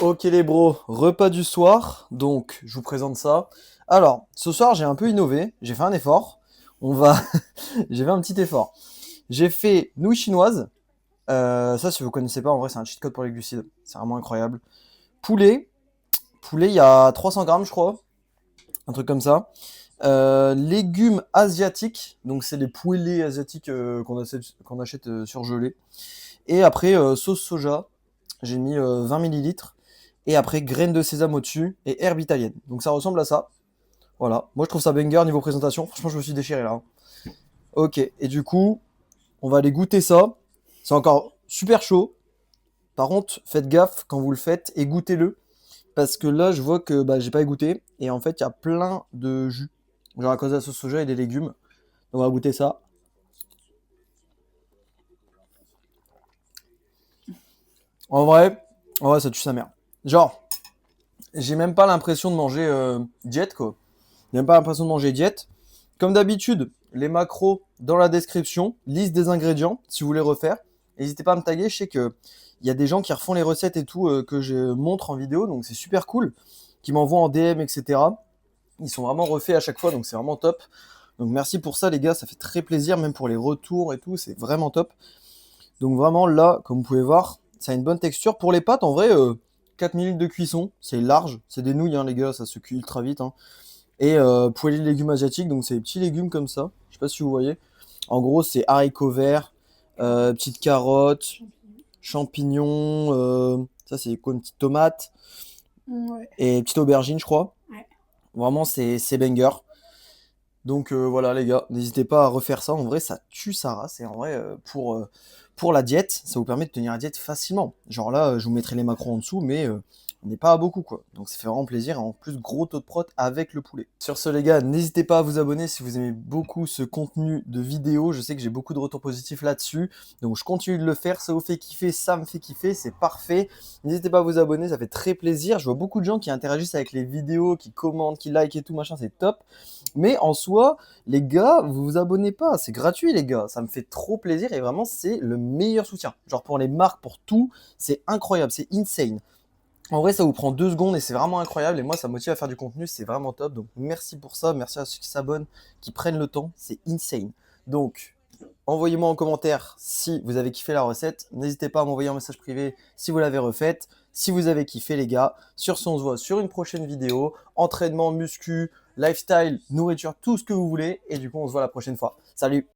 Ok les bros, repas du soir, donc je vous présente ça. Alors, ce soir j'ai un peu innové, j'ai fait un effort. On va, j'ai fait un petit effort. J'ai fait nouilles chinoises. Ça, si vous connaissez pas, en vrai, c'est un cheat code pour les glucides. C'est vraiment incroyable. Poulet, poulet, il y a 300 grammes, je crois, un truc comme ça. Légumes asiatiques, donc c'est les poêlés asiatiques qu'on achète surgelés. Et après, sauce soja, j'ai mis 20 millilitres. Et après, graines de sésame au-dessus et herbe italienne. Donc ça ressemble à ça. Voilà. Moi, je trouve ça banger niveau présentation. Franchement, je me suis déchiré là, hein. Ok. Et du coup, on va aller goûter ça. C'est encore super chaud. Par contre, faites gaffe quand vous le faites et goûtez-le. Parce que là, je vois que bah, j'ai pas goûté. Et en fait, il y a plein de jus. Genre à cause de la sauce soja et des légumes. Donc on va goûter ça. En vrai, ça tue sa mère. Genre, j'ai même pas l'impression de manger diète, quoi. J'ai même pas l'impression de manger diète. Comme d'habitude, les macros dans la description, liste des ingrédients, si vous voulez refaire. N'hésitez pas à me taguer, je sais que il y a des gens qui refont les recettes et tout que je montre en vidéo, donc c'est super cool, qui m'envoient en DM, etc. Ils sont vraiment refaits à chaque fois, donc c'est vraiment top. Donc merci pour ça les gars, ça fait très plaisir, même pour les retours et tout, c'est vraiment top. Donc vraiment là, comme vous pouvez voir, ça a une bonne texture. Pour les pâtes, en vrai, 4 minutes de cuisson, c'est large, c'est des nouilles hein, les gars, ça se cuit ultra vite, hein. Et poêlée de légumes asiatiques, donc c'est des petits légumes comme ça. Je sais pas si vous voyez. En gros, c'est haricots verts, petites carottes, champignons, ça c'est quoi, une petite tomate Ouais. et petite aubergine, je crois. Ouais. Vraiment, c'est banger. Donc voilà les gars, n'hésitez pas à refaire ça. En vrai, ça tue sa race. Et en vrai, pour la diète, ça vous permet de tenir la diète facilement. Genre là, je vous mettrai les macros en dessous, mais on n'est pas à beaucoup quoi. Donc ça fait vraiment plaisir. Et en plus, gros taux de prot avec le poulet. Sur ce les gars, n'hésitez pas à vous abonner si vous aimez beaucoup ce contenu de vidéo. Je sais que j'ai beaucoup de retours positifs là-dessus. Donc je continue de le faire. Ça vous fait kiffer, ça me fait kiffer. C'est parfait. N'hésitez pas à vous abonner, ça fait très plaisir. Je vois beaucoup de gens qui interagissent avec les vidéos, qui commentent, qui likent et tout machin. C'est top. Mais en soi, les gars, vous vous abonnez pas, c'est gratuit les gars, ça me fait trop plaisir et vraiment c'est le meilleur soutien. Genre pour les marques, pour tout, c'est incroyable, c'est insane. En vrai, ça vous prend 2 secondes et c'est vraiment incroyable et moi ça me motive à faire du contenu, c'est vraiment top. Donc merci pour ça, merci à ceux qui s'abonnent, qui prennent le temps, c'est insane. Donc envoyez-moi en commentaire si vous avez kiffé la recette. N'hésitez pas à m'envoyer un message privé si vous l'avez refaite. Si vous avez kiffé les gars. Sur ce, on se voit sur une prochaine vidéo. Entraînement, muscu, lifestyle, nourriture, tout ce que vous voulez. Et du coup, on se voit la prochaine fois. Salut!